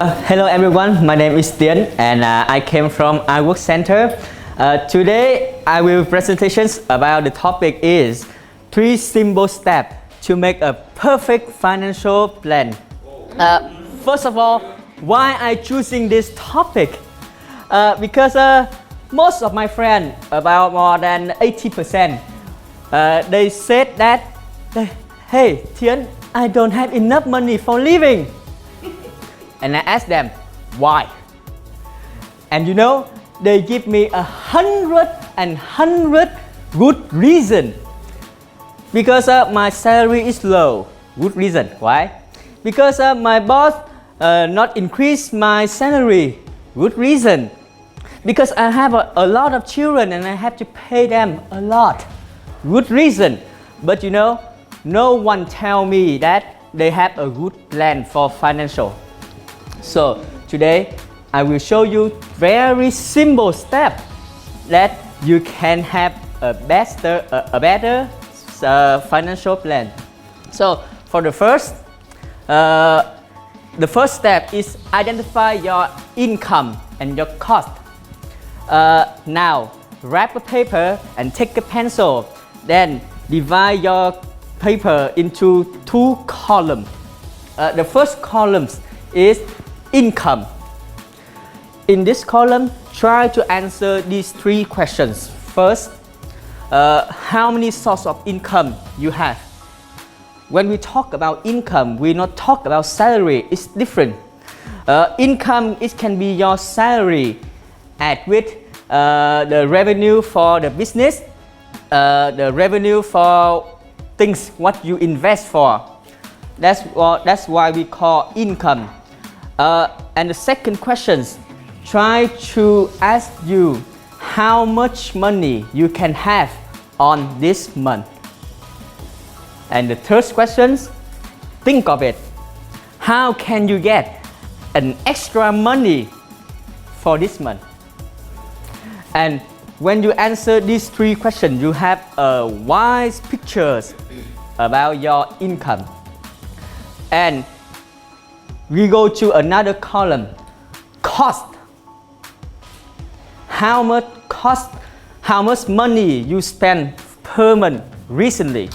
Hello everyone, my name is Tien and I came from Iwok Center. Today I will presentations about the topic is 3 simple steps to make a perfect financial plan. First of all, why I choosing this topic? Because most of my friends, about more than 80%, they said that, hey Tien, I don't have enough money for living. And I asked them why, and you know, they give me 100 good reason. Because my salary is low. Good reason. Why? Because my boss not increase my salary. Good reason. Because I have a lot of children and I have to pay them a lot. Good reason. But you know, no one tell me that they have a good plan for financial. So today I will show you very simple step that you can have a better financial plan. So for the first step is identify your income and your cost. Now wrap a paper and take a pencil, then divide your paper into 2 columns. The first column is income. In this column, try to answer these 3 questions. First, how many sources of income you have? When we talk about income, we not talk about salary. It's different. Income, it can be your salary add with the revenue for the business, the revenue for things what you invest for. That's why we call income. And the second question, try to ask you how much money you can have on this month. And the third question, think of it. How can you get an extra money for this month? And when you answer these 3 questions, you have a wise pictures about your income. And we go to another column, cost. How much money you spend per month recently?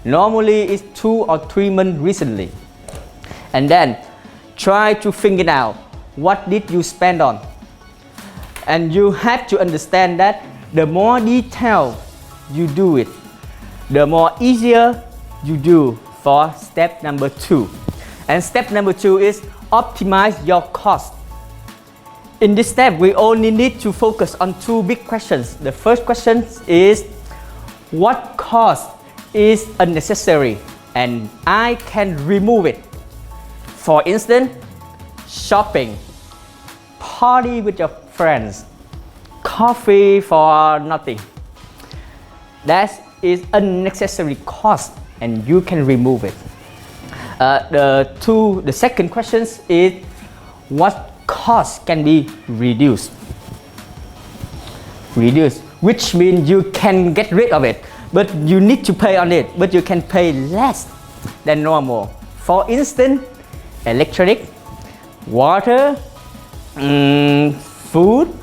Normally it's 2 or 3 months recently. And then try to figure out what did you spend on. And you have to understand that the more detail you do it, the more easier you do for step number 2. And step number 2 is optimize your cost. In this step, we only need to focus on 2 big questions. The first question is, what cost is unnecessary and I can remove it? For instance, shopping, party with your friends, coffee for nothing. That is unnecessary cost and you can remove it. The second question is, what cost can be reduced? Which means you can get rid of it, but you need to pay on it, but you can pay less than normal. For instance, electric, water, food,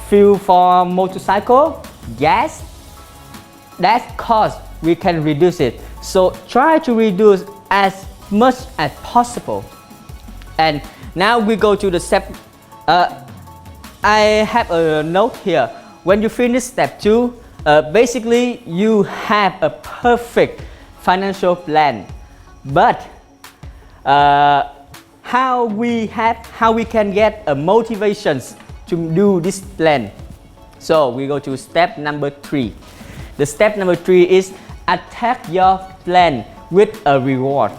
fuel for motorcycle, gas. That cost we can reduce it. So try to reduce as much as possible. And now we go to the step. I have a note here. When you finish step 2, basically you have a perfect financial plan. But how we can get a motivations to do this plan? So we go to step number 3. The step number 3 is attack your plan with a reward.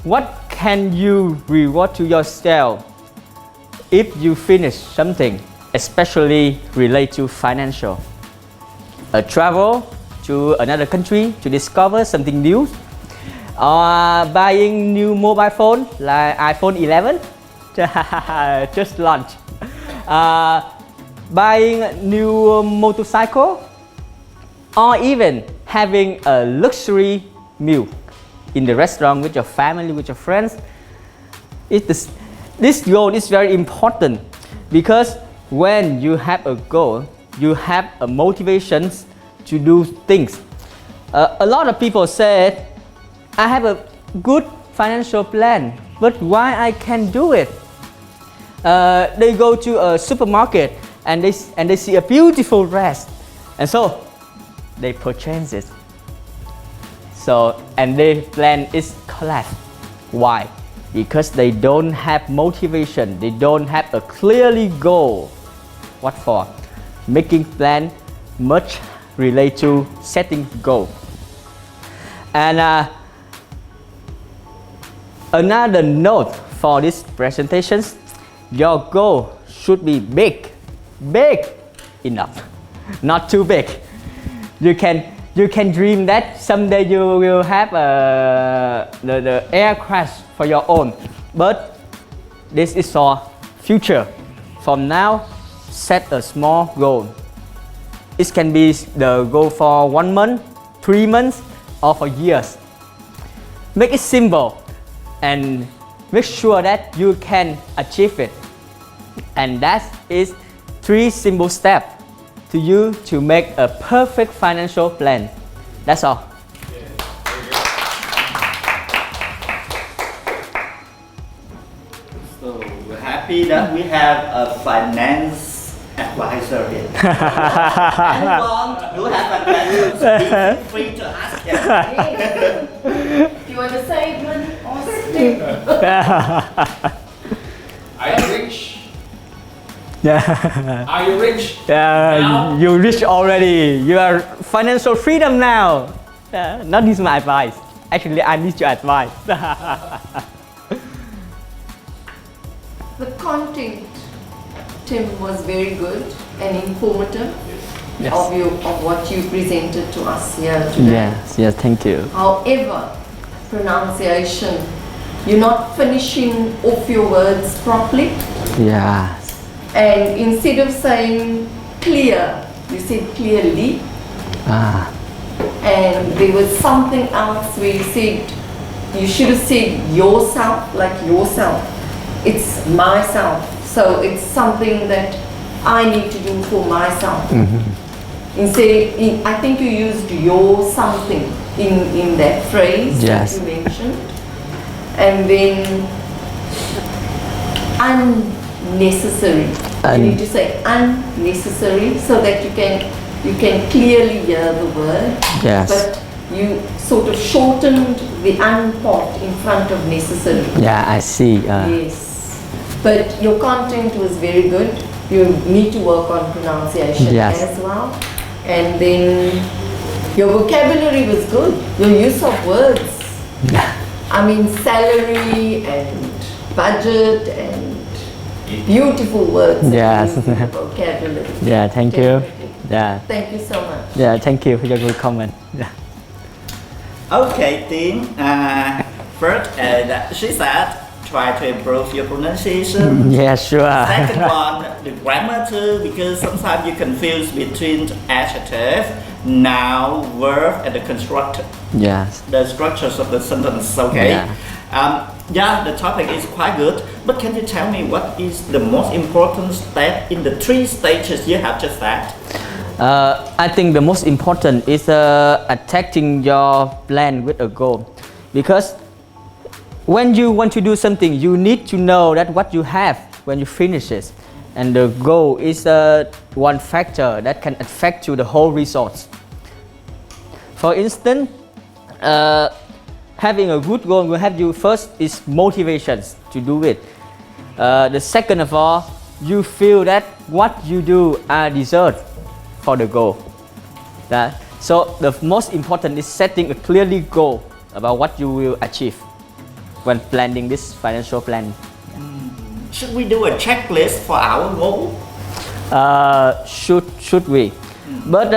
What can you reward to yourself if you finish something, especially related to financial? A travel to another country to discover something new, or buying new mobile phone like iPhone 11 just launched, buying a new motorcycle, or even having a luxury meal. in the restaurant with your family, with your friends. This goal is very important because when you have a goal, you have a motivation to do things. A lot of people say, I have a good financial plan, but why I can't do it? They go to a supermarket and they see a beautiful dress, and so they purchase it. So and their plan is collapse. Why? Because they don't have motivation. They don't have a clearly goal. What for? Making plan much relate to setting goal. And another note for this presentations, your goal should be big enough, not too big. You can dream that someday you will have the air crash for your own, but this is for future. From now, set a small goal. It can be the goal for 1 month, 3 months, or for years. Make it simple and make sure that you can achieve it. And that is 3 simple steps to you to make a perfect financial plan. That's all. So we're happy that we have a finance advisor here. Anyone who have a plan, feel free to ask him. Do you want to save money or spend? Are you rich? Yeah. Are you rich? Yeah, you rich already. You are financial freedom now. Not this my advice. Actually, I need your advice. The content, Tim, was very good and informative Yes. of what you presented to us here today. Yes, thank you. However, pronunciation, you're not finishing off your words properly. Yeah. And instead of saying clear, you said clearly. And there was something else where you said, you should have said yourself, like yourself. It's myself. So it's something that I need to do for myself. Instead, I think you used your something in that phrase Yes. that you mentioned. And then unnecessary. You need to say unnecessary so that you can clearly hear the word. Yes. But you sort of shortened the un part in front of necessary. Yeah, I see. Yes. But your content was very good. You need to work on pronunciation Yes. as well. And then your vocabulary was good. Your use of words. I mean, salary and budget and beautiful words. Yes. Vocabulary. Yeah, thank you. Definitely. Yeah. Thank you so much. Yeah, thank you for your good comment. Yeah. Okay, Tien. First, she said, try to improve your pronunciation. Yeah, sure. Second one, the grammar too, because sometimes you confuse between adjective, noun, verb, and the constructor. Yes. The structures of the sentence. Okay. Yeah. The topic is quite good. But can you tell me what is the most important step in the 3 stages you have just said? I think the most important is attacking your plan with a goal, because when you want to do something, you need to know that what you have when you finish it, and the goal is one factor that can affect you the whole results. For instance, having a good goal will have you first is motivations to do it. The second of all, you feel that what you do are deserved for the goal. So the most important is setting a clearly goal about what you will achieve when planning this financial plan. Should we do a checklist for our goal? Should we? But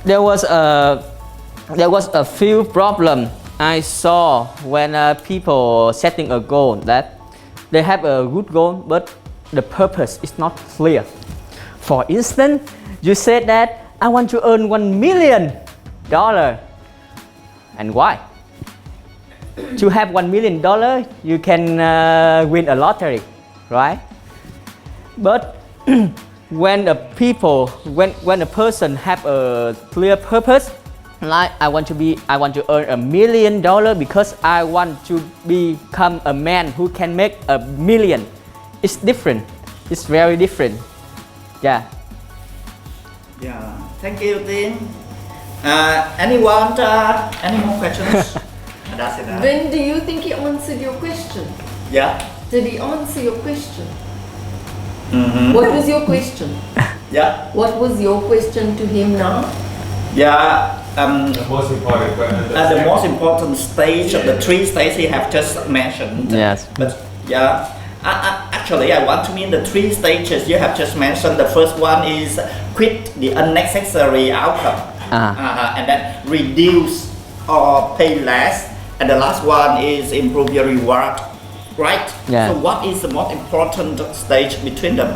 there was a few problem I saw when people setting a goal, that they have a good goal but the purpose is not clear. For instance, you said that I want to earn $1 million, and why? to have $1 million, you can win a lottery, right? But when a person have a clear purpose, like I want to earn $1 million because I want to become a man who can make $1 million. It's different. It's very different. Yeah. Yeah. Thank you, Tien. Anyone? Any more questions? That's enough. When do you think he answered your question? Yeah. Did he answer your question? Mm-hmm. What was your question? Yeah. What was your question to him now? Yeah. The most important question. At the most important stage of the 3 stages he have just mentioned. Yes. But yeah, actually I want to mean the 3 stages you have just mentioned. The first one is quit the unnecessary outcome, and then reduce or pay less, and the last one is improve your reward, right? Yeah. So what is the most important stage between them?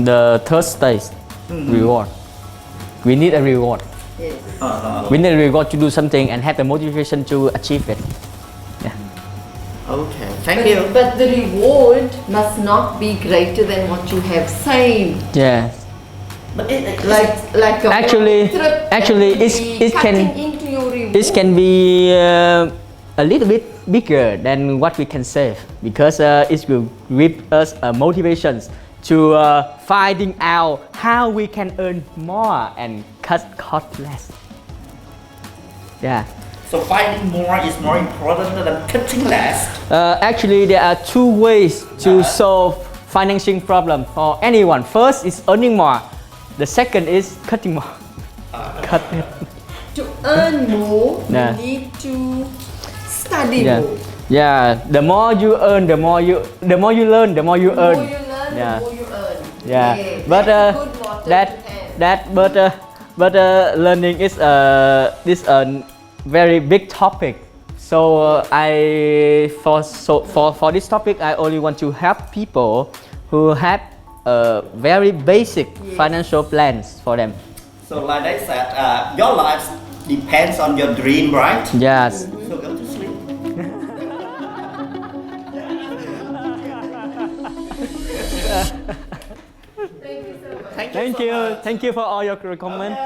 The third stage, reward. We need a reward. Yes. We need a reward to do something and have the motivation to achieve it. Yeah. Okay, thank you. But the reward must not be greater than what you have saved. Yeah. But Like a Actually- trip actually, that it's- will be it can- cutting into your reward. It can be a little bit bigger than what we can save because it will give us motivations to finding out how we can earn more and cut cost less. Yeah. so finding more is more important than cutting less. Actually, there are 2 ways to solve financing problem for anyone. First is earning more. The second is cutting more. Cut it. To earn more, Yeah. you need to study Yeah. more. Yeah. The more you earn, the more you learn, the more you earn. The more you learn, Yeah. the more you earn. Yeah, Yeah, but that's a good motto to have. but learning is this a very big topic. So for this topic, I only want to help people who have very basic financial plans for them. So like I said, your life depends on your dream, right? Yes. So go to sleep. Thank you so much. Thank you. Thank so you. much. Thank you for all your comments.